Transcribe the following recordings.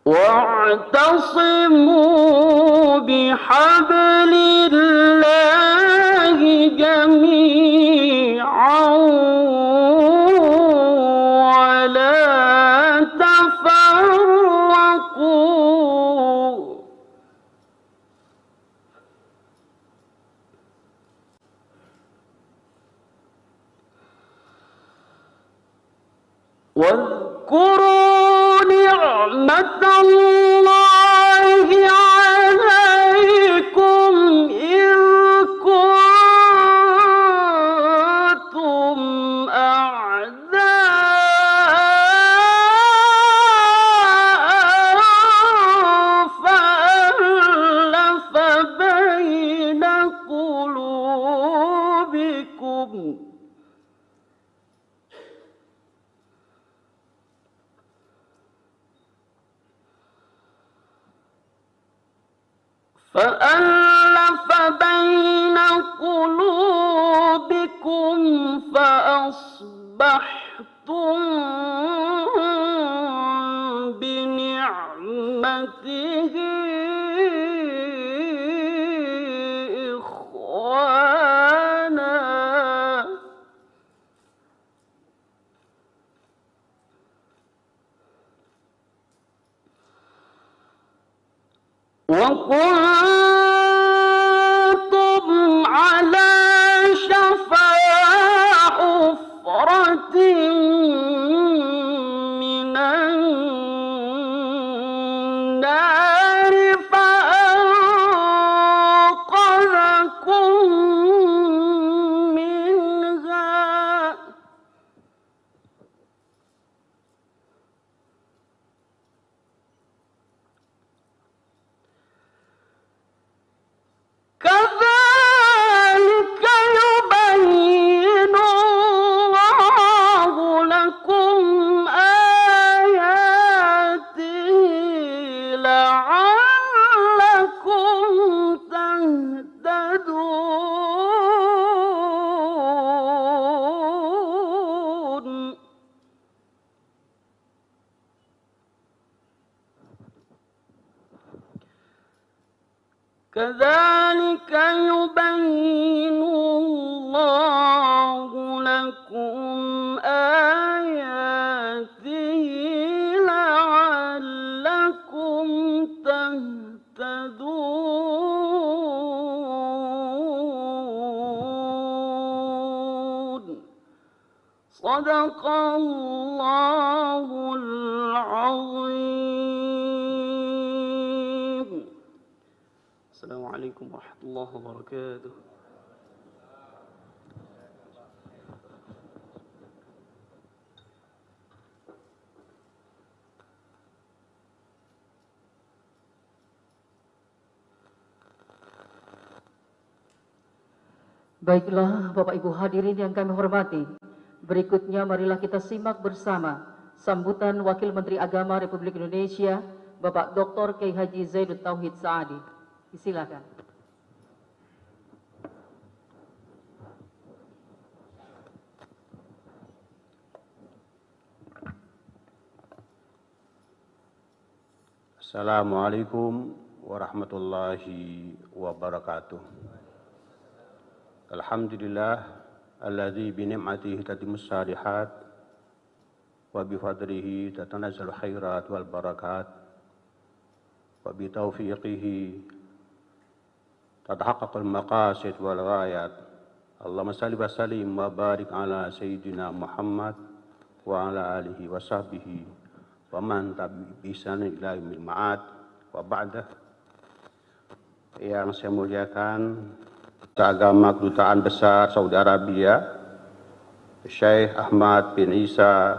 واعتصموا بحبل الله جميعا ولا تفرقوا واذكروا نعمة الله عليكم إذ كنتم أعداء فألف بين قلوبكم فأصبحتم بنعمته إخوانا وكنتم على شفا حفرة من النار فأنقذكم منها كذلك يبين الله لكم آياته لعلكم تهتدون كذلك يبين الله لكم آياته لعلكم تهتدون صدق الله العظيم. Assalamualaikum warahmatullahi wabarakatuh. Baiklah Bapak Ibu hadirin yang kami hormati, berikutnya marilah kita simak bersama sambutan Wakil Menteri Agama Republik Indonesia Bapak Dr. Kiai Haji Zaidut Tauhid Saadi. Silakan. Assalamualaikum warahmatullahi wabarakatuh. Alhamdulillah alladzi bi ni'matihi tatimmus shalihat wa bi fadlihi tatanazzalu khairat wal barakat wa bi taufiqihi tatahaqqaqul maqasid wal ghayat. Allahumma salli wa sallim wa barik ala sayyidina Muhammad wa ala alihi wa sahbihi wa man tabi'ahum bi ihsan ila yaumil ma'ad. Wa ba'da. Yang saya muliakan Agama Kedutaan Besar Saudi Arabia Syekh Ahmad bin Isa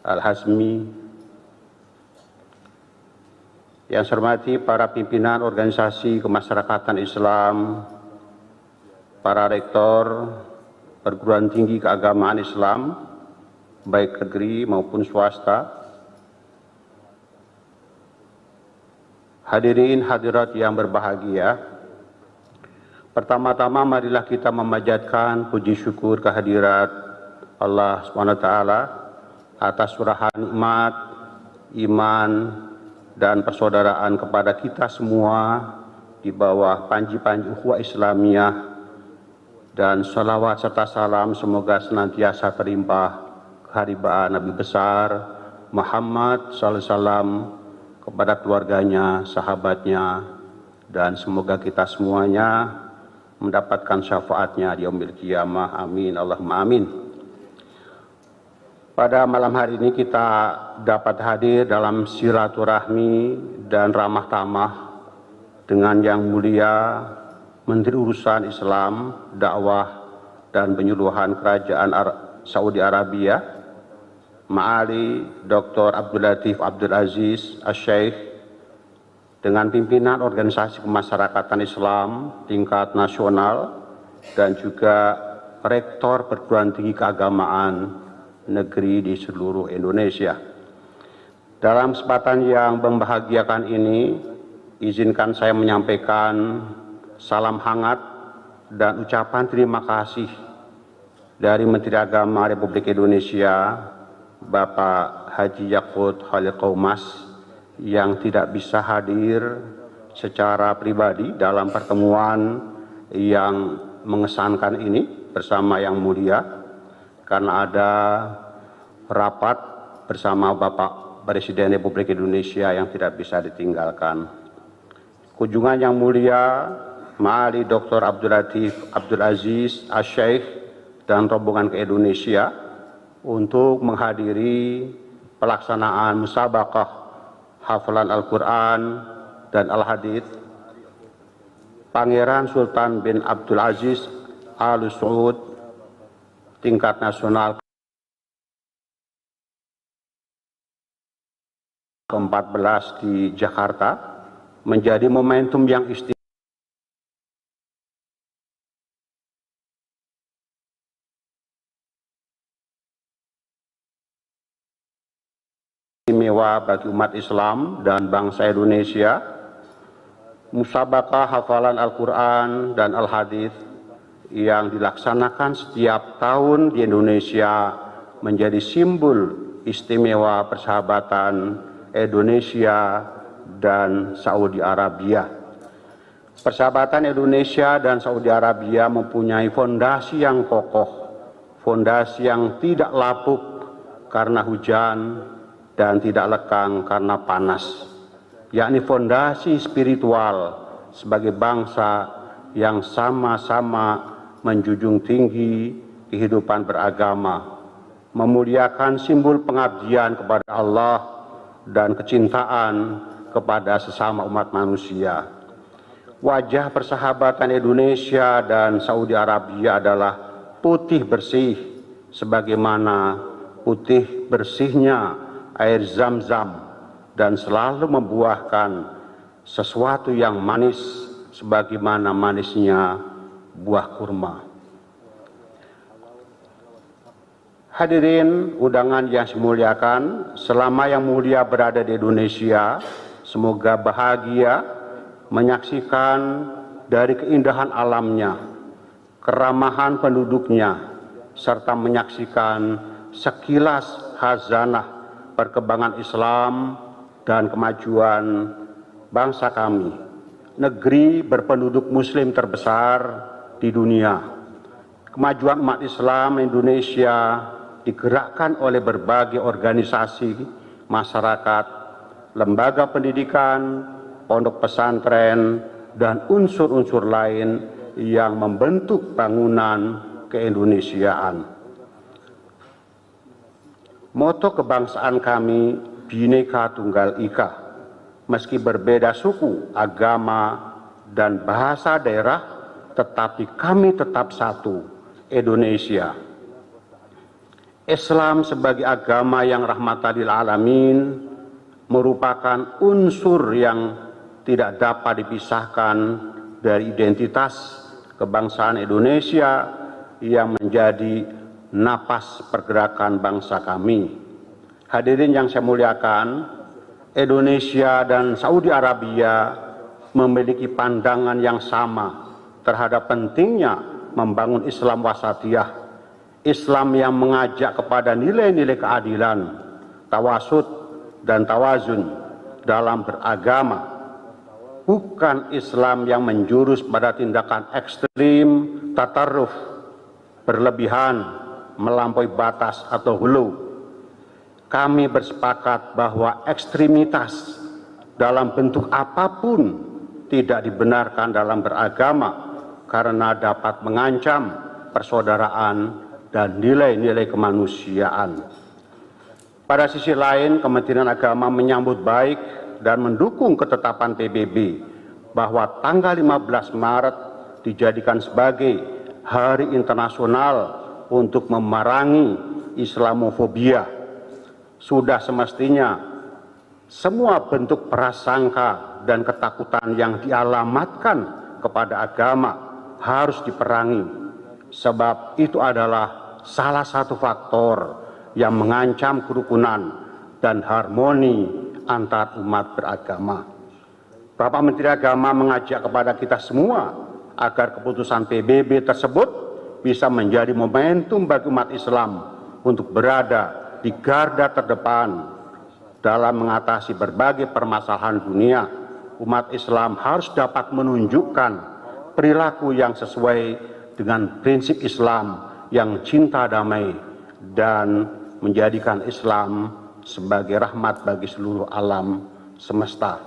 Al-Hazmi, yang saya hormati para pimpinan organisasi kemasyarakatan Islam, para rektor perguruan tinggi keagamaan Islam, baik negeri maupun swasta, hadirin hadirat yang berbahagia. Pertama-tama marilah kita memanjatkan puji syukur kehadirat Allah SWT atas curahan nikmat, iman, dan persaudaraan kepada kita semua di bawah panji-panji ukhuwah Islamiyah, dan salawat serta salam semoga senantiasa terlimpah keharibaan Nabi besar Muhammad SAW kepada keluarganya, sahabatnya, dan semoga kita semuanya mendapatkan syafaatnya di yaumil qiyamah. Amin, Allahumma amin. Pada malam hari ini kita dapat hadir dalam silaturahmi dan ramah tamah dengan yang mulia Menteri Urusan Islam, Dakwah dan Penyuluhan Kerajaan Saudi Arabia, Ma'ali Dr. Abdul Latif Abdul Aziz Asy-Syaikh, dengan pimpinan organisasi kemasyarakatan Islam tingkat nasional dan juga rektor perguruan tinggi keagamaan negeri di seluruh Indonesia. Dalam kesempatan yang membahagiakan ini, izinkan saya menyampaikan salam hangat dan ucapan terima kasih dari Menteri Agama Republik Indonesia, Bapak Haji Yakut Khalil Qaumas, yang tidak bisa hadir secara pribadi dalam pertemuan yang mengesankan ini bersama Yang Mulia, karena ada rapat bersama Bapak Presiden Republik Indonesia yang tidak bisa ditinggalkan. Kunjungan Yang Mulia Ma'ali Dr. Abdul Latif Abdul Aziz Asy-Syaikh dan rombongan ke Indonesia untuk menghadiri pelaksanaan musabaqah hafalan Al-Quran dan Al-Hadits Pangeran Sultan bin Abdul Aziz Al Saud tingkat nasional ke-14 di Jakarta, menjadi momentum yang istimewa bagi umat Islam dan bangsa Indonesia. Musabaqah hafalan Al-Quran dan Al-Hadits yang dilaksanakan setiap tahun di Indonesia menjadi simbol istimewa persahabatan Indonesia dan Saudi Arabia. Persahabatan Indonesia dan Saudi Arabia mempunyai fondasi yang kokoh, fondasi yang tidak lapuk karena hujan dan tidak lekang karena panas, yakni fondasi spiritual sebagai bangsa yang sama-sama menjunjung tinggi kehidupan beragama, memuliakan simbol pengabdian kepada Allah dan kecintaan kepada sesama umat manusia. Wajah persahabatan Indonesia dan Saudi Arabia adalah putih bersih, sebagaimana putih bersihnya air Zam-Zam, dan selalu membuahkan sesuatu yang manis sebagaimana manisnya buah kurma. Hadirin undangan yang saya muliakan, selama Yang Mulia berada di Indonesia, semoga bahagia menyaksikan dari keindahan alamnya, keramahan penduduknya, serta menyaksikan sekilas khazanah perkembangan Islam dan kemajuan bangsa kami, negeri berpenduduk Muslim terbesar di dunia. Kemajuan umat Islam Indonesia digerakkan oleh berbagai organisasi masyarakat, lembaga pendidikan, pondok pesantren, dan unsur-unsur lain yang membentuk bangunan keindonesiaan. Moto kebangsaan kami Bhinneka Tunggal Ika. Meski berbeda suku, agama, dan bahasa daerah, tetapi kami tetap satu, Indonesia. Islam sebagai agama yang rahmatan lil alamin merupakan unsur yang tidak dapat dipisahkan dari identitas kebangsaan Indonesia yang menjadi napas pergerakan bangsa kami. Hadirin yang saya muliakan, Indonesia dan Saudi Arabia memiliki pandangan yang sama terhadap pentingnya membangun Islam wasatiyah, Islam yang mengajak kepada nilai-nilai keadilan, tawasud, dan tawazun, dalam beragama, bukan Islam yang menjurus pada tindakan ekstrim, tatarruf, berlebihan, melampaui batas atau hulu. Kami bersepakat bahwa ekstremitas dalam bentuk apapun tidak dibenarkan dalam beragama karena dapat mengancam persaudaraan dan nilai-nilai kemanusiaan. Pada sisi lain, Kementerian Agama menyambut baik dan mendukung ketetapan PBB bahwa tanggal 15 Maret dijadikan sebagai Hari Internasional untuk memerangi Islamofobia. Sudah semestinya semua bentuk prasangka dan ketakutan yang dialamatkan kepada agama harus diperangi, sebab itu adalah salah satu faktor yang mengancam kerukunan dan harmoni antar umat beragama. Bapak Menteri Agama mengajak kepada kita semua agar keputusan PBB tersebut bisa menjadi momentum bagi umat Islam untuk berada di garda terdepan dalam mengatasi berbagai permasalahan dunia. Umat Islam harus dapat menunjukkan perilaku yang sesuai dengan prinsip Islam yang cinta damai dan menjadikan Islam sebagai rahmat bagi seluruh alam semesta.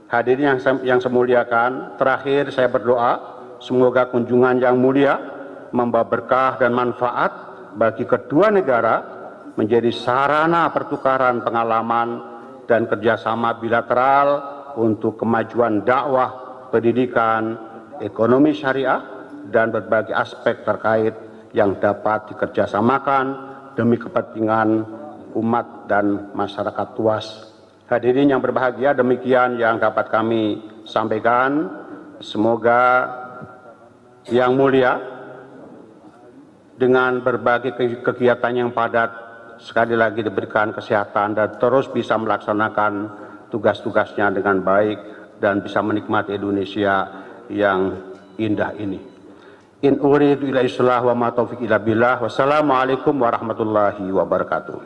Hadirin yang saya muliakan, terakhir saya berdoa semoga kunjungan yang mulia membawa berkah dan manfaat bagi kedua negara, menjadi sarana pertukaran pengalaman dan kerjasama bilateral untuk kemajuan dakwah, pendidikan, ekonomi syariah, dan berbagai aspek terkait yang dapat dikerjasamakan demi kepentingan umat dan masyarakat luas. Hadirin yang berbahagia, demikian yang dapat kami sampaikan. Semoga yang mulia dengan berbagai kegiatan yang padat sekali lagi diberikan kesehatan dan terus bisa melaksanakan tugas-tugasnya dengan baik dan bisa menikmati Indonesia yang indah ini. In uridu illa islah wa ma taufiq illa billah. Wassalamualaikum warahmatullahi wabarakatuh.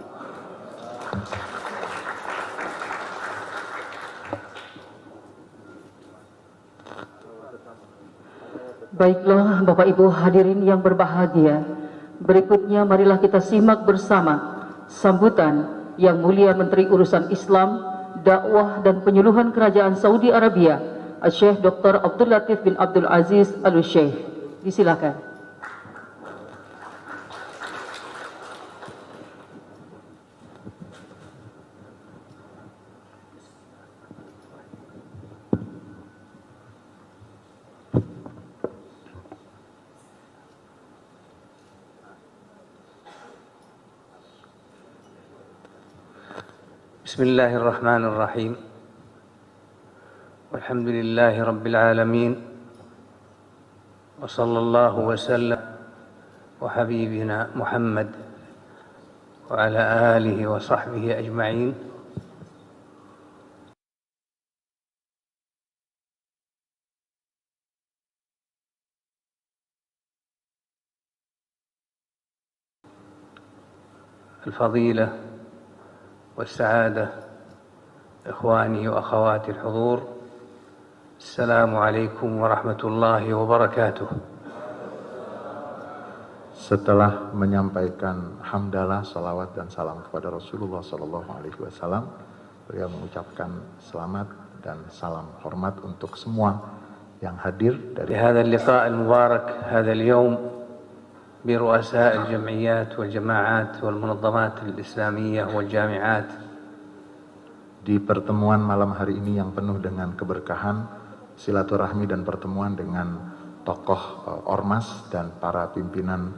Baiklah Bapak Ibu hadirin yang berbahagia, berikutnya marilah kita simak bersama sambutan Yang Mulia Menteri Urusan Islam, Dakwah dan Penyuluhan Kerajaan Saudi Arabia, Syekh Dr. Abdul Latif bin Abdul Aziz Al-Syekh. Disilakan. بسم الله الرحمن الرحيم والحمد لله رب العالمين وصلى الله وسلم وحبيبنا محمد وعلى آله وصحبه أجمعين. الفضيلة والسعادة، إخواني وأخواتي الحضور، السلام عليكم ورحمة الله وبركاته. Setelah menyampaikan hamdalah, salawat dan salam kepada Rasulullah SAW, beliau mengucapkan selamat dan salam hormat untuk semua yang hadir dari هذا اللقاء المبارك هذا اليوم برؤساء الجمعيات والجماعات والمنظمات الإسلامية والجامعات. Di pertemuan malam hari ini yang penuh dengan keberkahan, silaturahmi dan pertemuan dengan tokoh ormas dan para pimpinan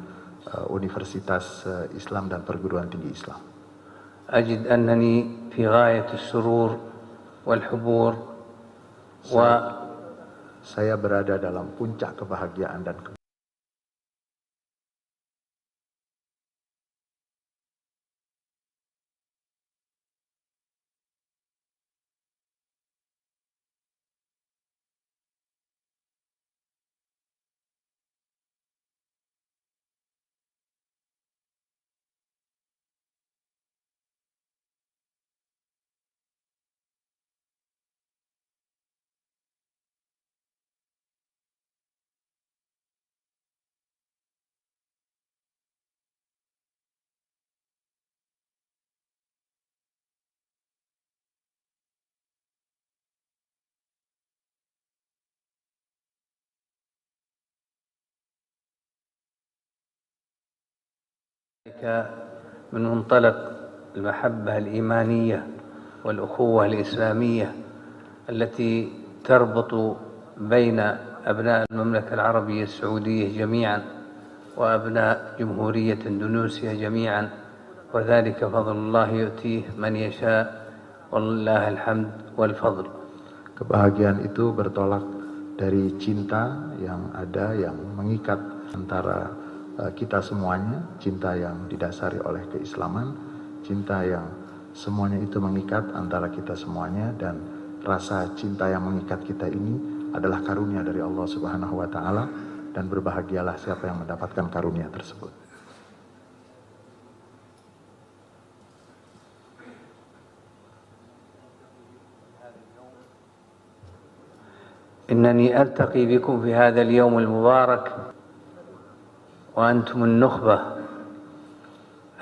Universitas Islam dan perguruan tinggi Islam. أجد أنني في غاية السرور والحبور Saya berada dalam puncak kebahagiaan dan من منطلق المحبة الإيمانية والأخوة الإسلامية التي تربط بين أبناء المملكة العربية السعودية جميعا وأبناء جمهورية إندونيسيا جميعا، وذلك فضل الله يؤتيه من يشاء والله الحمد والفضل. Kebahagiaan itu bertolak dari cinta yang ada, yang mengikat antara kita semuanya, cinta yang didasari oleh keislaman, cinta yang semuanya itu mengikat antara kita semuanya, dan rasa cinta yang mengikat kita ini adalah karunia dari Allah Subhanahu wa Ta'ala, dan berbahagialah siapa yang mendapatkan karunia tersebut. إنني ألتقي بكم في هذا اليوم المبارك وأنتم النخبة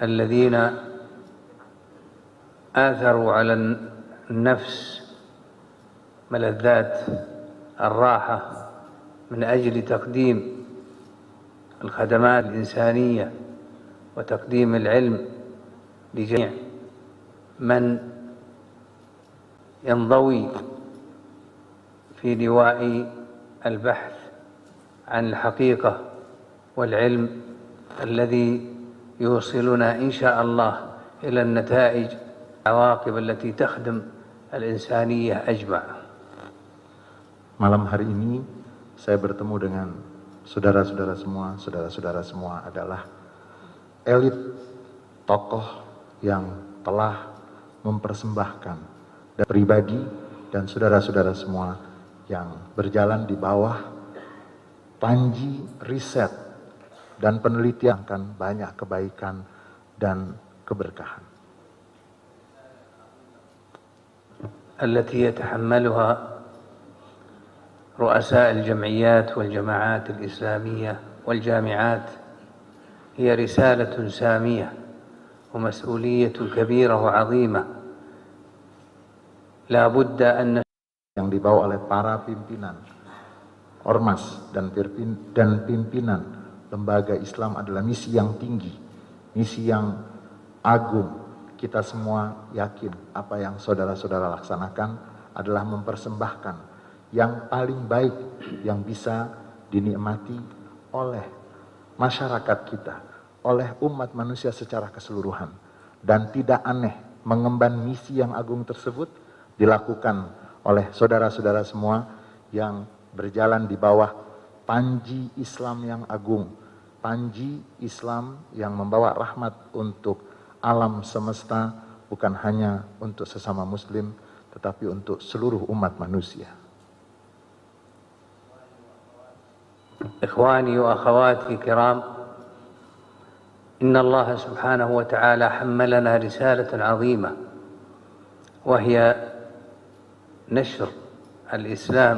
الذين آثروا على النفس ملذات الراحة من أجل تقديم الخدمات الإنسانية وتقديم العلم لجميع من ينضوي في لواء البحث عن الحقيقة والعلم الذي يوصلنا إن شاء الله إلى النتائج العواقب التي تخدم الإنسانية أجمع. Malam hari ini saya bertemu dengan saudara-saudara semua adalah elit tokoh yang telah mempersembahkan dan pribadi dan saudara-saudara semua yang berjalan di bawah panji riset dan penelitian akan banyak kebaikan dan keberkahan. التي يتحملها رؤساء الجمعيات والجماعات الإسلامية والجامعات هي رسالة سامية ومسؤولية كبيرة وعظيمة لا بد أن yang dibawa oleh para pimpinan ormas dan pimpinan lembaga Islam adalah misi yang tinggi, misi yang agung. Kita semua yakin apa yang saudara-saudara laksanakan adalah mempersembahkan yang paling baik yang bisa dinikmati oleh masyarakat kita, oleh umat manusia secara keseluruhan. Dan tidak aneh mengemban misi yang agung tersebut dilakukan oleh saudara-saudara semua yang berjalan di bawah panji Islam yang agung, panji Islam yang membawa rahmat untuk alam semesta, bukan hanya untuk sesama muslim, tetapi untuk seluruh umat manusia. إخواني وأخواتي الكرام، إن الله سبحانه وتعالى حملنا رسالة عظيمة، وهي نشر الإسلام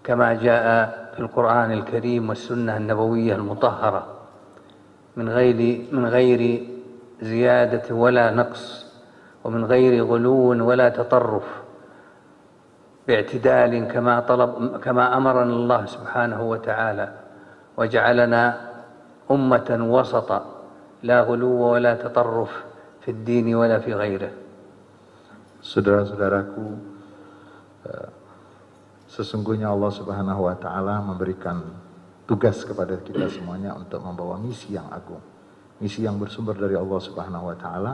كما جاء في القرآن الكريم والسنة النبوية المطهرة من غير زيادة ولا نقص، ومن غير غلو ولا تطرف، باعتدال كما أمرنا الله سبحانه وتعالى، وجعلنا أمة وسطا لا غلو ولا تطرف في الدين ولا في غيره. Saudara-saudaraku, sesungguhnya Allah Subhanahu wa Ta'ala memberikan tugas kepada kita semuanya untuk membawa misi yang agung, misi yang bersumber dari Allah Subhanahu wa Ta'ala,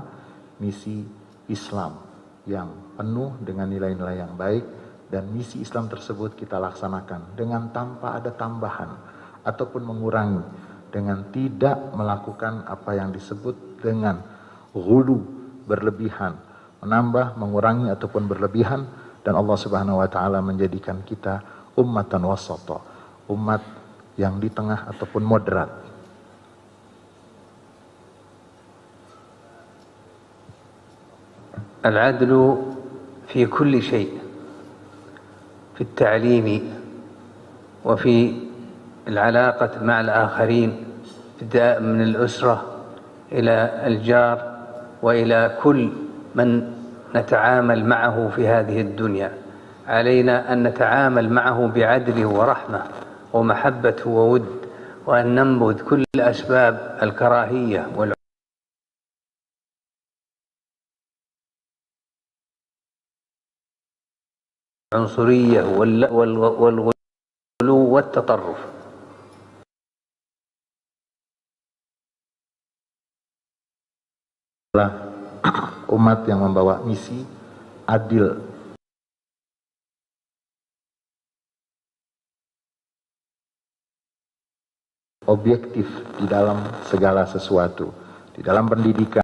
misi Islam yang penuh dengan nilai-nilai yang baik, dan misi Islam tersebut kita laksanakan dengan tanpa ada tambahan ataupun mengurangi, dengan tidak melakukan apa yang disebut dengan ghulu, berlebihan, menambah, mengurangi ataupun berlebihan. Dan Allah Subhanahu wa Ta'ala menjadikan kita ummatan wasata, umat yang di tengah ataupun moderat. العدل في كل شيء، في التعليم وفي العلاقة مع الآخرين، من الأسرة إلى الجار وإلى كل من نتعامل معه في هذه الدنيا. علينا أن نتعامل معه بعدل ورحمة ومحبة وود، وأن ننبذ كل أسباب الكراهية العنصرية والغلو والتطرف. Adalah umat yang membawa misi adil, objektif di dalam segala sesuatu, di dalam pendidikan,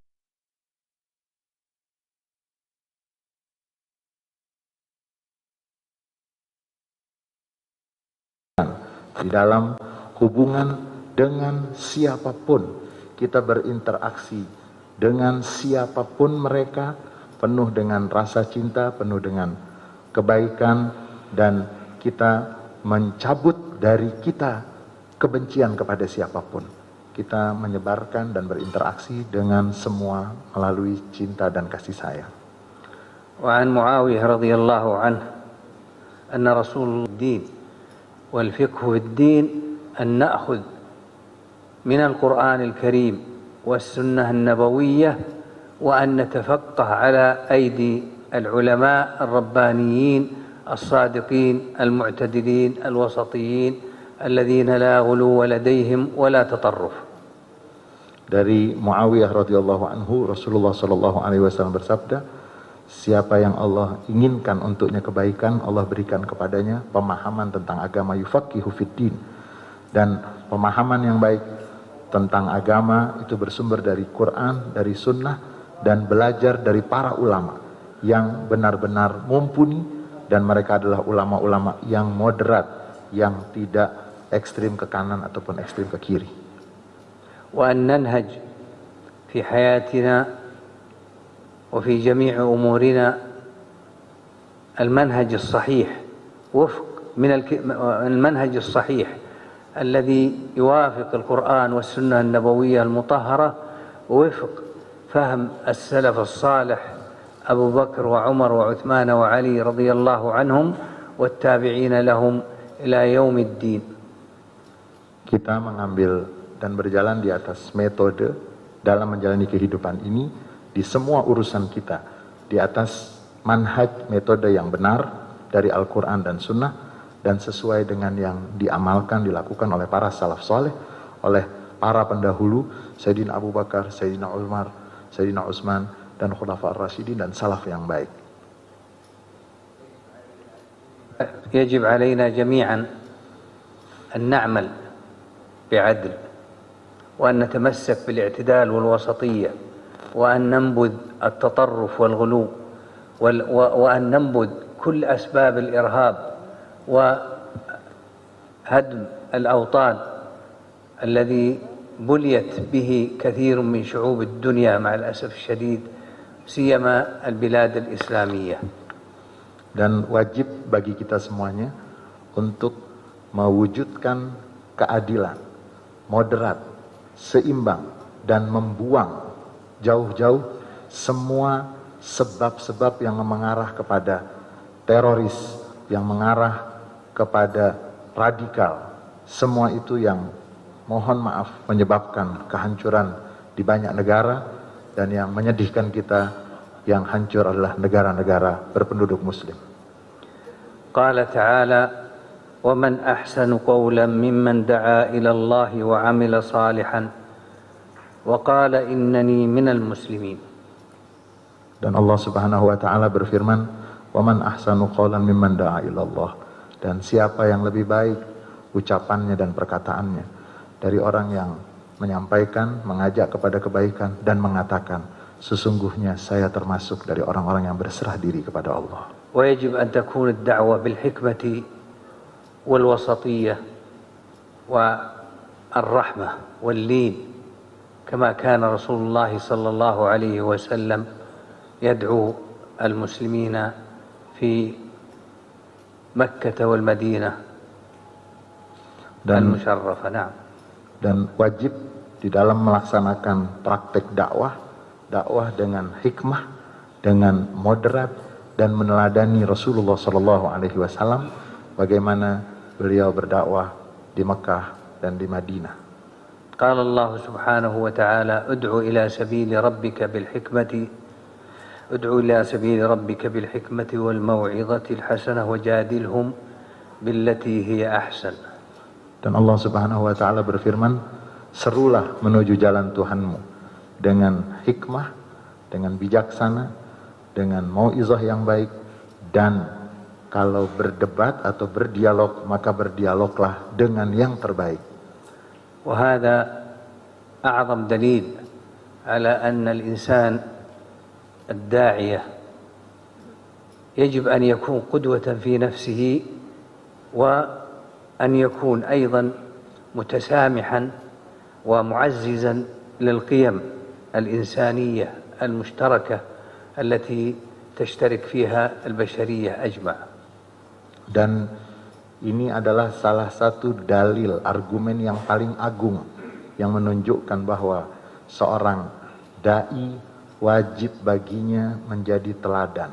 di dalam hubungan dengan siapapun. Kita berinteraksi dengan siapapun mereka, penuh dengan rasa cinta, penuh dengan kebaikan, dan kita mencabut dari kita kebencian kepada siapapun. Kita menyebarkan dan berinteraksi dengan semua melalui cinta dan kasih sayang. وعن معاوية رضي الله عنه أن رسول الدين والفقه في الدين أن نأخذ من القرآن الكريم والسنة النبوية وأن نتفقه على أيدي العلماء الربانيين الصادقين المعتدلين الوسطيين الذين لا غلو لديهم ولا تطرف. Dari Muawiyah radhiyallahu anhu, Rasulullah sallallahu alaihi wasallam bersabda, siapa yang Allah inginkan untuknya kebaikan, Allah berikan kepadanya pemahaman tentang agama, yufaqihu fiddin. Dan pemahaman yang baik tentang agama itu bersumber dari Quran, dari sunnah, dan belajar dari para ulama yang benar-benar mumpuni, dan mereka adalah ulama-ulama yang moderat, yang tidak ekstrim ke kanan ataupun ekstrim ke kiri. وأن ننهج في حياتنا وفي جميع أمورنا المنهج الصحيح وفق من المنهج الصحيح الذي يوافق القرآن والسنة النبوية المطهرة ووفق فهم السلف الصالح أبو بكر وعمر وعثمان وعلي رضي الله عنهم والتابعين لهم إلى يوم الدين. Kita mengambil dan berjalan di atas metode dalam menjalani kehidupan ini di semua urusan kita, di atas manhaj, metode yang benar dari Al-Quran dan Sunnah, dan sesuai dengan yang diamalkan, dilakukan oleh para salaf soleh, oleh para pendahulu, Sayyidina Abu Bakar, Sayyidina Umar, Sayyidina Utsman, dan Khulafa ar-Rasyidin, dan salaf yang baik. يجب علينا جميعا أن نعمل بعدل وأن نتمسك بالاعتدال والوسطية وأن ننبذ التطرف والغلو وأن ننبذ كل أسباب الإرهاب وهدم الأوطان الذي بليت به كثير من شعوب الدنيا مع الأسف الشديد سيما البلاد الإسلامية. Dan wajib bagi kita semuanya untuk mewujudkan keadilan, moderat, seimbang, dan membuang jauh-jauh semua sebab-sebab yang mengarah kepada teroris, yang mengarah kepada radikal. Semua itu yang mohon maaf menyebabkan kehancuran di banyak negara, dan yang menyedihkan kita, yang hancur adalah negara-negara berpenduduk muslim. Qala ta'ala ومن أحسن قولا ممن دعا إلى الله وعمل صالحا وقال إنني من المسلمين. Dan Allah Subhanahu wa taala berfirman, "Waman ahsanu qawlan mimman da'a ila Allah." Dan siapa yang lebih baik ucapannya dan perkataannya dari orang yang menyampaikan, mengajak kepada kebaikan, dan mengatakan, sesungguhnya saya termasuk dari orang-orang yang berserah diri kepada Allah. ويجب أن تكون الدعوة بالحكمة والوسطية والرحمة واللين كما كان رسول الله صلى الله عليه وسلم يدعو المسلمين في مكة والمدينة المشرفة. نعم. Dan wajib di dalam melaksanakan praktek dakwah dengan hikmah, dengan moderat, dan meneladani Rasulullah sallallahu alaihi wasallam bagaimana beliau berdakwah di Mekah dan di Madinah. Qala Allah subhanahu wa ta'ala ud'u ila sabili rabbika bil hikmati ادع إلى سبيل ربك بالحكمة والموعظة الحسنة وجادلهم بالتي هي أحسن. Dan Allah Subhanahu wa taala berfirman, serulah menuju jalan Tuhanmu dengan hikmah, dengan bijaksana, dengan mauizah yang baik, dan kalau berdebat atau berdialog maka berdialoglah dengan yang terbaik. وهذا أعظم دليل على أن الإنسان الداعية يجب أن يكون قدوة في نفسه وأن يكون أيضا متسامحا ومعززا للقيم الإنسانية المشتركة التي تشترك فيها البشرية أجمع. Dan ini adalah salah satu dalil, argumen yang paling agung yang menunjukkan bahwa seorang dai wajib baginya menjadi teladan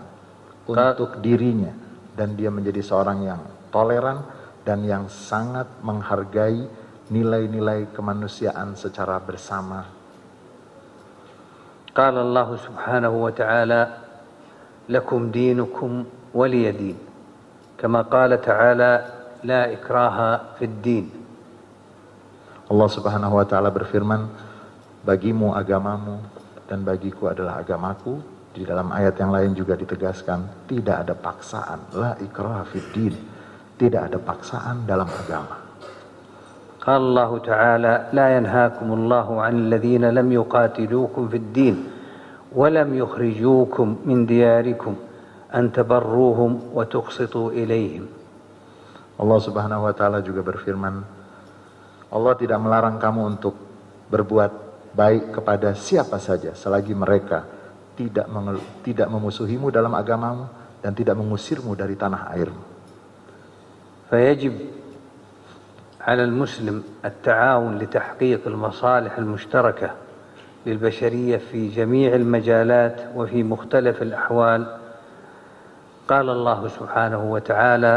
untuk dirinya, dan dia menjadi seorang yang toleran dan yang sangat menghargai nilai-nilai kemanusiaan secara bersama. قال الله سبحانه وتعالى لكم دينكم ولي دين كما قال تعالى لا إكراه في الدين. Allah Subhanahu wa taala berfirman, bagimu agamamu dan bagiku adalah agamaku. Di dalam ayat yang lain juga ditegaskan, tidak ada paksaan, la ikraha fid din, tidak ada paksaan dalam agama. قال الله تعالى لا ينهاكم الله عن الذين لم يقاتلوكم في الدين ولم يخرجوكم من دياركم أن تبروهم وتقسطوا إليهم. Allah Subhanahu wa taala juga berfirman, Allah tidak melarang kamu untuk berbuat baik kepada siapa saja selagi mereka tidak memusuhimu dalam agamamu dan tidak mengusirmu dari tanah airmu. فيجب على المسلم التعاون لتحقيق المصالح المشتركة للبشرية في جميع المجالات وفي مختلف الأحوال. قال الله سبحانه وتعالى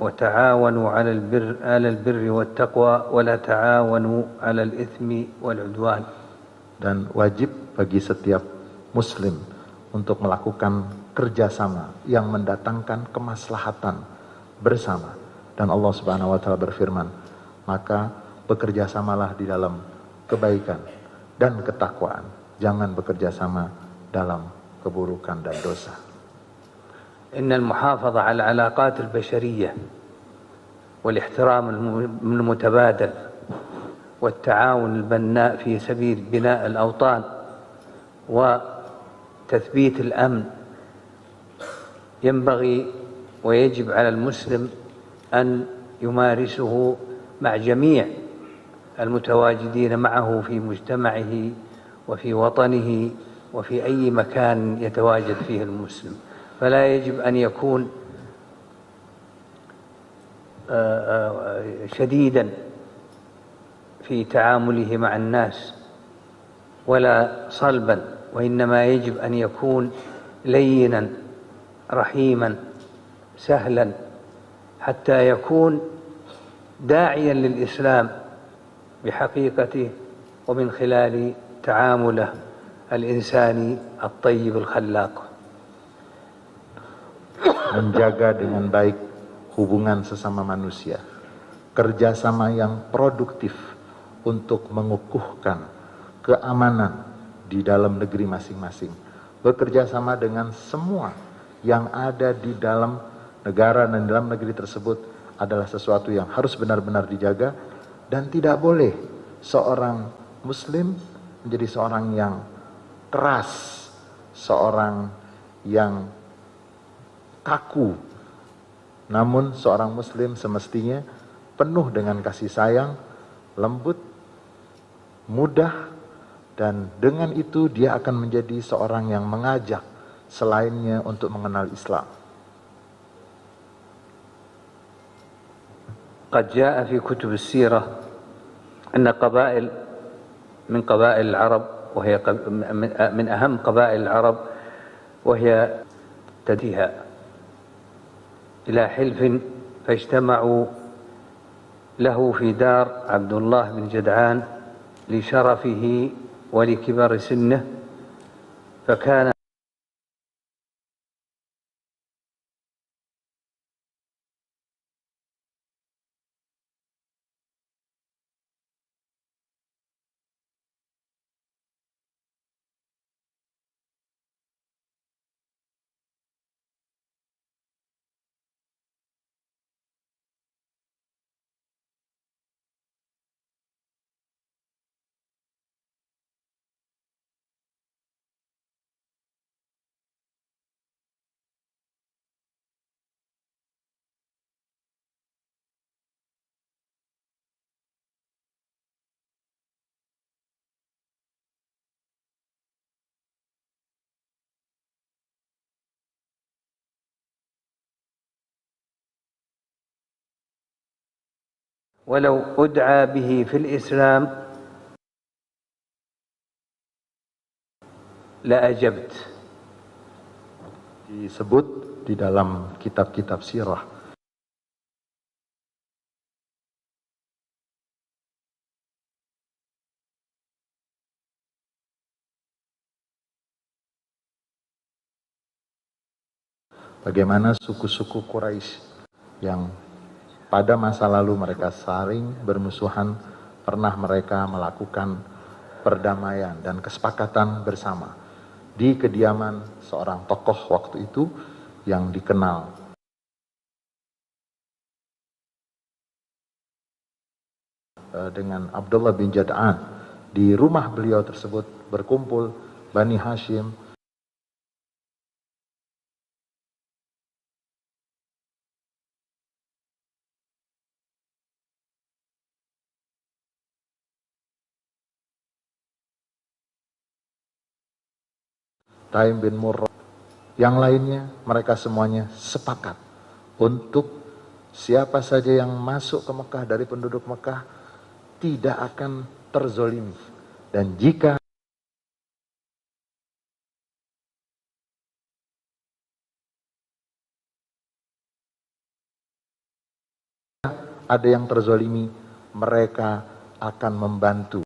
وتعاونوا على البر والتقوى ولا تعاونوا على الإثم والعدوان. Dan wajib bagi setiap muslim untuk melakukan kerjasama yang mendatangkan kemaslahatan bersama. Dan Allah Subhanahu wa taala berfirman, maka bekerjasamalah di dalam kebaikan dan ketakwaan, jangan bekerjasama dalam keburukan dan dosa. إن المحافظة على العلاقات البشرية والاحترام المتبادل والتعاون البناء في سبيل بناء الأوطان وتثبيت الأمن ينبغي ويجب على المسلم أن يمارسه مع جميع المتواجدين معه في مجتمعه وفي وطنه وفي أي مكان يتواجد فيه المسلم. فلا يجب أن يكون شديدا في تعامله مع الناس ولا صلبا، وإنما يجب أن يكون لينا رحيما سهلا حتى يكون داعيا للإسلام بحقيقته ومن خلال تعامله الإنساني الطيب الخلاق. Menjaga dengan baik hubungan sesama manusia, kerjasama yang produktif untuk mengukuhkan keamanan di dalam negeri masing-masing, bekerja sama dengan semua yang ada di dalam negara dan dalam negeri tersebut adalah sesuatu yang harus benar-benar dijaga, dan tidak boleh seorang muslim menjadi seorang yang keras, seorang yang kaku. Namun seorang muslim semestinya penuh dengan kasih sayang, lembut, mudah, dan dengan itu dia akan menjadi seorang yang mengajak selainnya untuk mengenal Islam. قد جاء في كتب السيرة أن قبائل من قبائل العرب وهي من أهم قبائل العرب وهي تديها إلى حلف فاجتمعوا له في دار عبد الله بن جدعان لشرفه ولكبر سنه، فكان ولو أدعى به في الإسلام لأجبت. Disebut di dalam kitab-kitab sirah bagaimana suku-suku Quraisy yang pada masa lalu mereka saling bermusuhan, pernah mereka melakukan perdamaian dan kesepakatan bersama di kediaman seorang tokoh waktu itu yang dikenal dengan Abdullah bin Jad'an. Di rumah beliau tersebut berkumpul Bani Hashim, Taim bin Murrah, yang lainnya. Mereka semuanya sepakat untuk siapa saja yang masuk ke Mekah dari penduduk Mekah tidak akan terzolimi. Dan jika ada yang terzolimi, mereka akan membantu.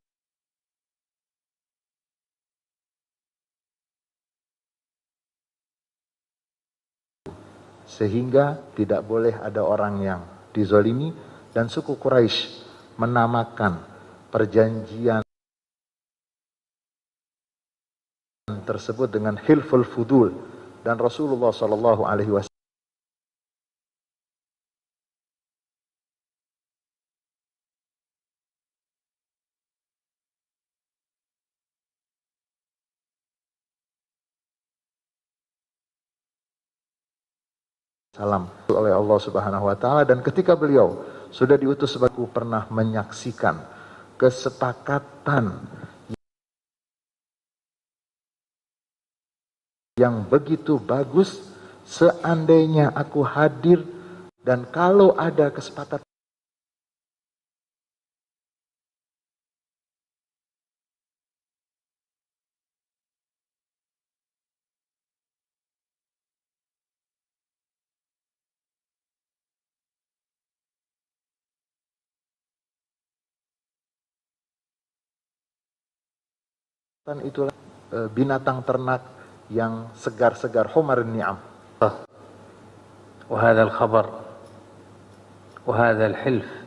Sehingga tidak boleh ada orang yang dizolimi, dan suku Quraisy menamakan perjanjian tersebut dengan Hilful Fudul, dan Rasulullah Shallallahu Alaihi Wasallam salam oleh Allah Subhanahu wa taala. Dan ketika beliau sudah diutus sebagai, pernah menyaksikan kesepakatan yang begitu bagus. Seandainya aku hadir dan kalau ada kesepakatan itulah binatang ternak yang segar-segar, humar ni'am. وهذا الخبر وهذا الحلف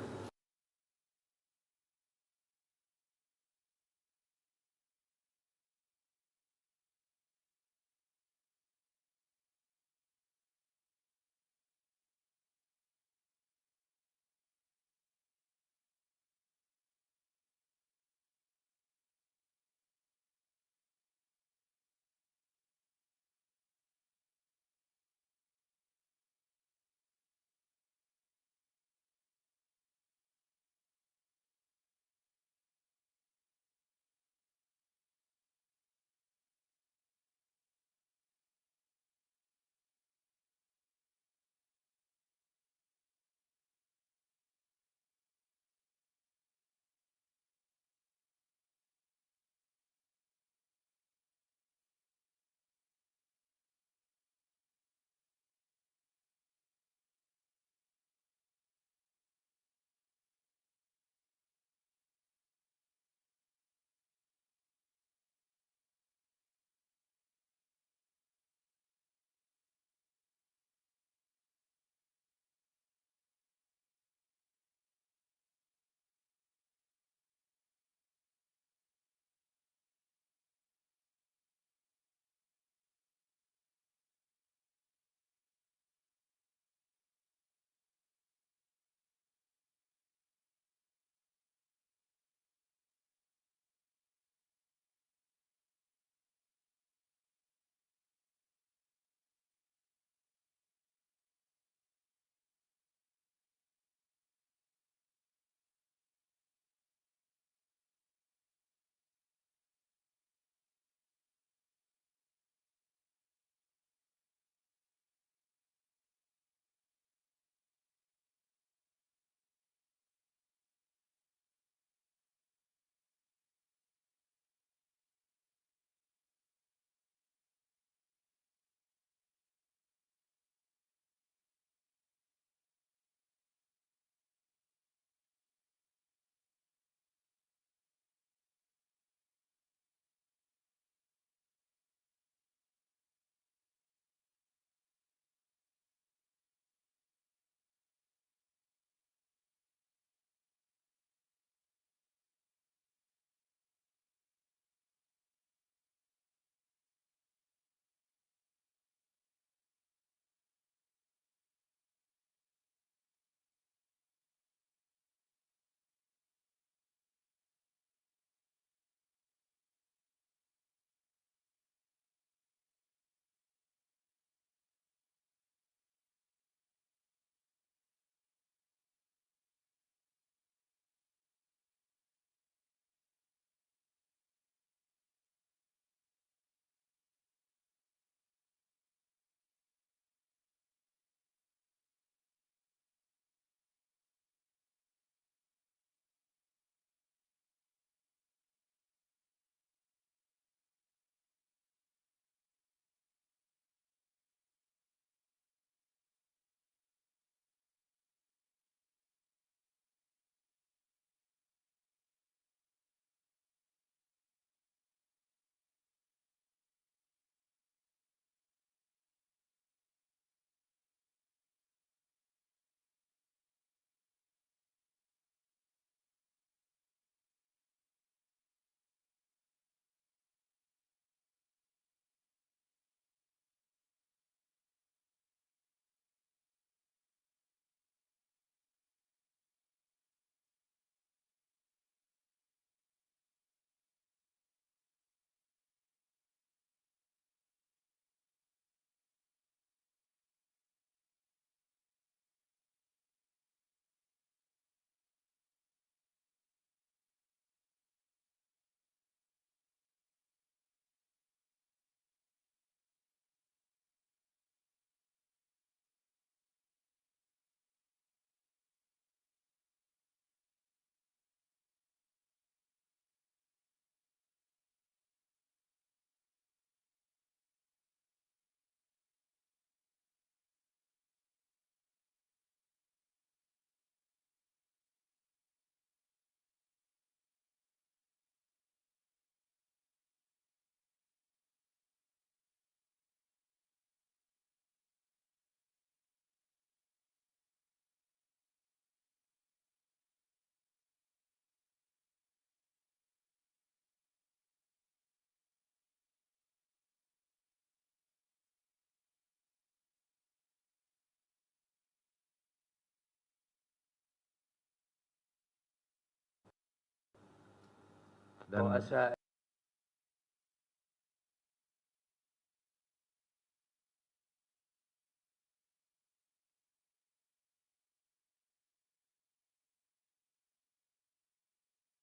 رؤساء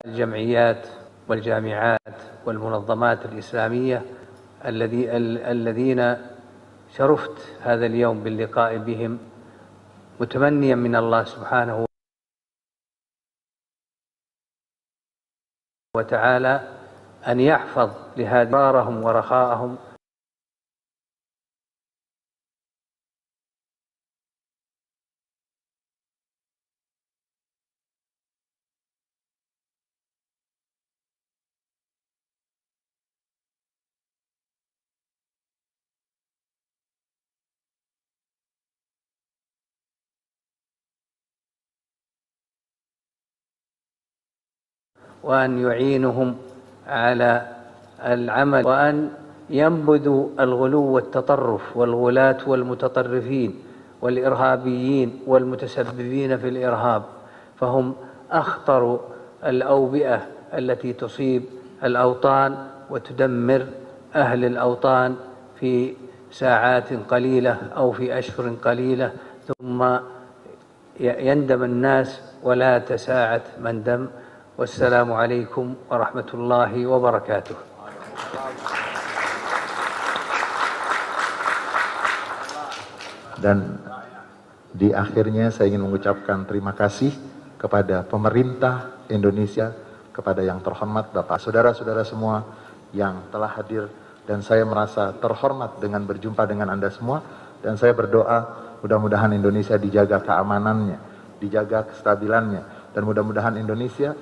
الجمعيات والجامعات والمنظمات الإسلامية الذين شرفت هذا اليوم باللقاء بهم، متمنيا من الله سبحانه وتعالى أن يحفظ لهذارهم ورخاءهم وأن يعينهم على العمل، وأن ينبذوا الغلو والتطرف والغلاة والمتطرفين والإرهابيين والمتسببين في الإرهاب، فهم أخطر الأوبئة التي تصيب الأوطان وتدمر أهل الأوطان في ساعات قليلة أو في أشهر قليلة، ثم يندم الناس ولا تساعة من دم. والسلام عليكم ورحمة الله وبركاته. Dan di akhirnya saya ingin mengucapkan terima kasih kepada pemerintah Indonesia, kepada yang terhormat Bapak, saudara-saudara semua yang telah hadir, dan saya merasa terhormat dengan berjumpa dengan Anda semua, dan saya berdoa mudah-mudahan Indonesia dijaga keamanannya, dijaga kestabilannya, dan mudah-mudahan Indonesia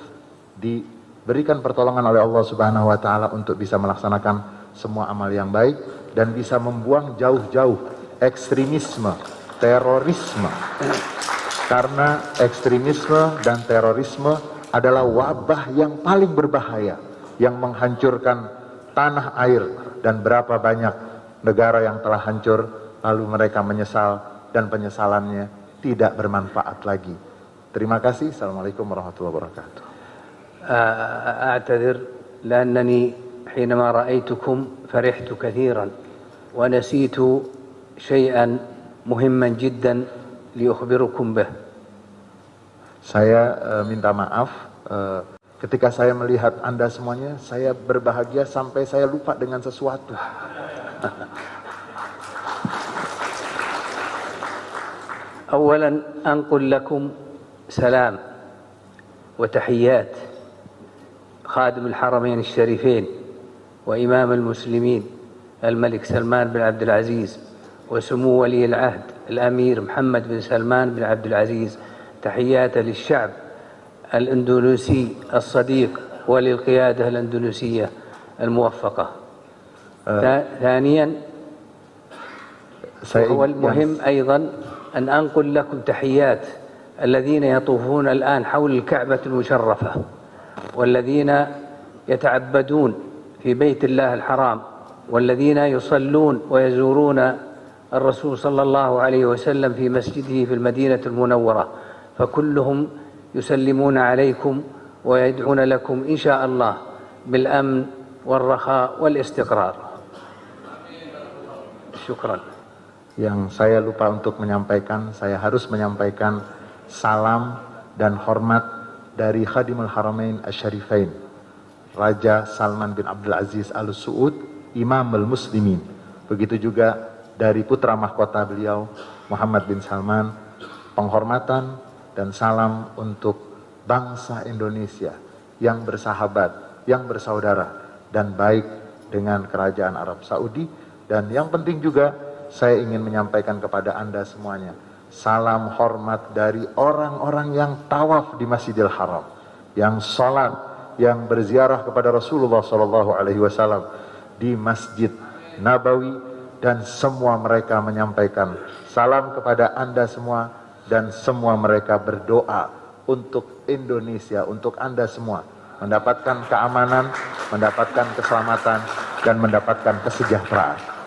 diberikan pertolongan oleh Allah Subhanahu wa taala untuk bisa melaksanakan semua amal yang baik dan bisa membuang jauh-jauh ekstremisme, terorisme. Karena ekstremisme dan terorisme adalah wabah yang paling berbahaya yang menghancurkan tanah air, dan berapa banyak negara yang telah hancur lalu mereka menyesal dan penyesalannya tidak bermanfaat lagi. Terima kasih. Assalamualaikum warahmatullahi wabarakatuh. أعتذر لأنني حينما رأيتكم فرحت كثيرا ونسيت شيئا مهما جدا لأخبركم به. Saya minta maaf ketika saya melihat Anda semuanya, saya berbahagia sampai saya lupa dengan sesuatu. أولا أنقل لكم سلام وتحيات خادم الحرمين الشريفين وإمام المسلمين الملك سلمان بن عبد العزيز وسمو ولي العهد الأمير محمد بن سلمان بن عبد العزيز، تحيات للشعب الأندونيسي الصديق وللقيادة الأندونيسية الموفقة. ثانيا وهو المهم أيضا أن أنقل لكم تحيات الذين يطوفون الآن حول الكعبة المشرفة والذين يتعبدون في بيت الله الحرام والذين يصلون ويزورون الرسول صلى الله عليه وسلم في مسجده في المدينة المنورة، فكلهم يسلمون عليكم ويدعون لكم إن شاء الله بالأمن والرخاء والاستقرار. شكرا. Yang saya lupa untuk menyampaikan, saya harus menyampaikan salam dan hormat dari Khadimul Haramain Asy-Syarifain, Raja Salman bin Abdul Aziz Al Saud, Imamul Muslimin. Begitu juga dari putra mahkota beliau Muhammad bin Salman, penghormatan dan salam untuk bangsa Indonesia yang bersahabat, yang bersaudara dan baik dengan kerajaan Arab Saudi. Dan yang penting juga saya ingin menyampaikan kepada Anda semuanya, salam hormat dari orang-orang yang tawaf di Masjidil Haram, yang sholat, yang berziarah kepada Rasulullah SAW di Masjid Nabawi, dan semua mereka menyampaikan salam kepada Anda semua, dan semua mereka berdoa untuk Indonesia, untuk Anda semua mendapatkan keamanan, mendapatkan keselamatan, dan mendapatkan kesejahteraan.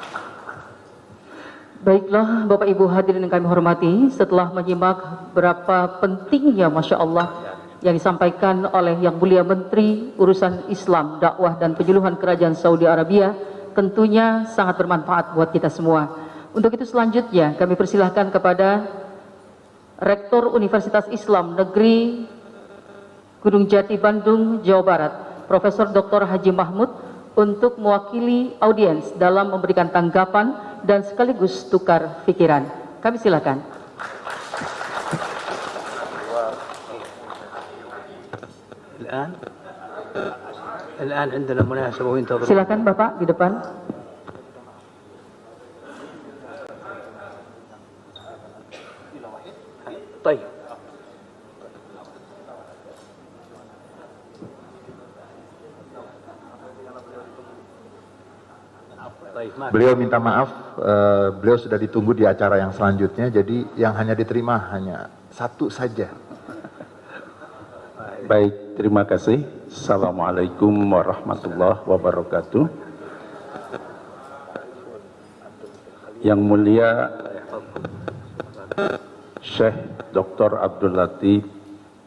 Baiklah Bapak Ibu hadirin yang kami hormati, setelah menyimak berapa pentingnya Masya Allah yang disampaikan oleh Yang Mulia Menteri Urusan Islam, Dakwah dan Penyuluhan Kerajaan Saudi Arabia tentunya sangat bermanfaat buat kita semua. Untuk itu selanjutnya kami persilahkan kepada Rektor Universitas Islam Negeri Gunung Jati Bandung, Jawa Barat, Profesor Dr. Haji Mahmud untuk mewakili audiens dalam memberikan tanggapan dan sekaligus tukar pikiran. Kami silakan. الآن عندنا مناسبة وينتظر. Silakan Bapak di depan. طيب. Beliau minta maaf, beliau sudah ditunggu di acara yang selanjutnya, jadi yang hanya diterima hanya satu saja. Baik, terima kasih. Assalamualaikum warahmatullahi wabarakatuh. Yang mulia Syekh Dr. Abdul Latif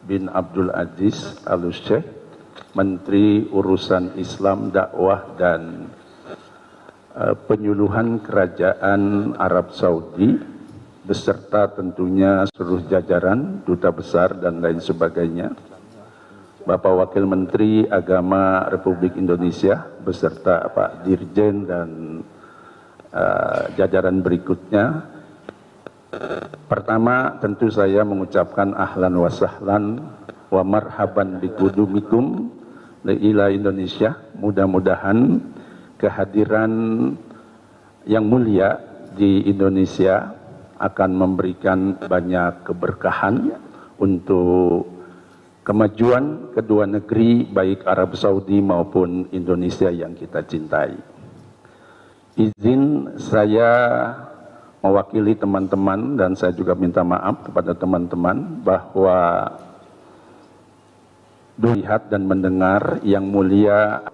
bin Abdul Aziz Al-Syekh, Menteri Urusan Islam, Dakwah dan Penyuluhan Kerajaan Arab Saudi, beserta tentunya seluruh jajaran, duta besar dan lain sebagainya. Bapak Wakil Menteri Agama Republik Indonesia, beserta Pak Dirjen dan jajaran berikutnya. Pertama, tentu saya mengucapkan ahlan wa sahlan wa marhaban bikudumikum ila Indonesia. Mudah-mudahan kehadiran yang mulia di Indonesia akan memberikan banyak keberkahan untuk kemajuan kedua negeri, baik Arab Saudi maupun Indonesia yang kita cintai. Izin saya mewakili teman-teman dan saya juga minta maaf kepada teman-teman bahwa melihat dan mendengar yang mulia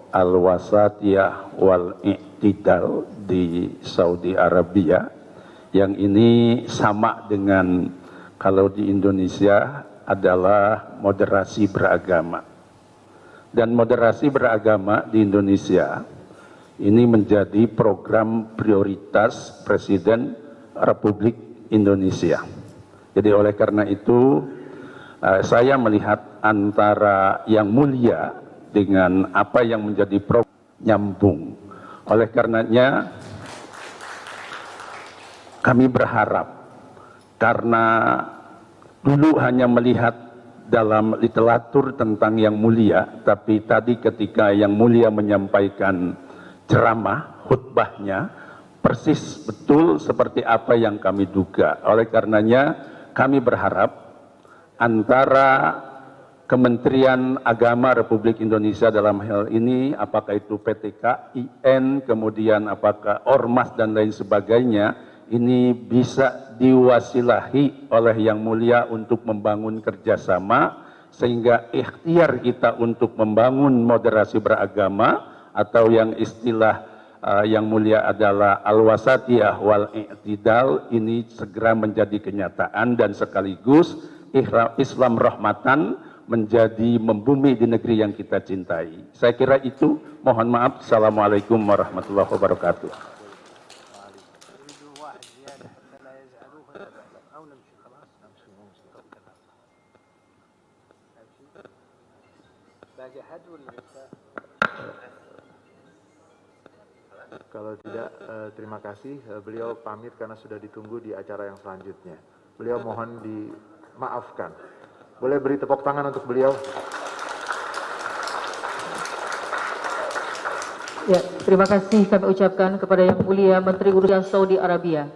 Al-Wasatiyah wal-I'tidal di Saudi Arabia, yang ini sama dengan kalau di Indonesia adalah moderasi beragama. Dan moderasi beragama di Indonesia ini menjadi program prioritas Presiden Republik Indonesia. Jadi oleh karena itu saya melihat antara yang mulia dengan apa yang menjadi program nyambung. Oleh karenanya kami berharap, karena dulu hanya melihat dalam literatur tentang yang mulia, tapi tadi ketika yang mulia menyampaikan ceramah, khutbahnya persis betul seperti apa yang kami duga. Oleh karenanya kami berharap antara Kementerian Agama Republik Indonesia dalam hal ini, apakah itu PTK, IN, kemudian apakah Ormas dan lain sebagainya, ini bisa diwasilahi oleh Yang Mulia untuk membangun kerjasama, sehingga ikhtiar kita untuk membangun moderasi beragama, atau yang istilah Yang Mulia adalah Al-Wasatiyah wal-I'tidal, ini segera menjadi kenyataan dan sekaligus Islam rahmatan menjadi membumi di negeri yang kita cintai. Saya kira itu. Mohon maaf. Assalamualaikum warahmatullahi wabarakatuh. Kalau tidak, terima kasih. Beliau pamit karena sudah ditunggu di acara yang selanjutnya. Beliau mohon dimaafkan. Boleh beri tepuk tangan untuk beliau? Ya, terima kasih kami ucapkan kepada Yang Mulia Menteri Urusan Saudi Arabia.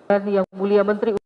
dan Yang Mulia Menteri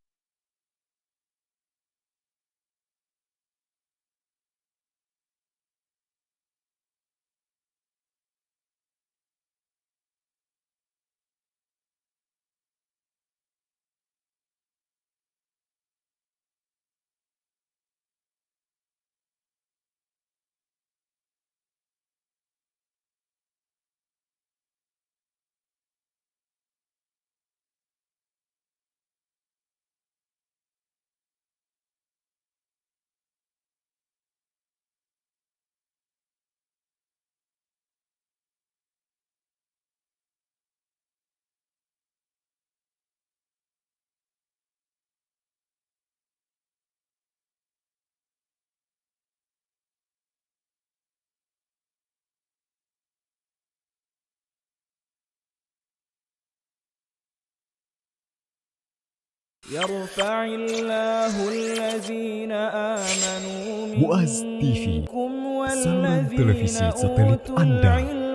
يرفع الله الذين آمنوا Muaz TV, منكم saluran televisi والذين satelit أوتوا Anda. العلم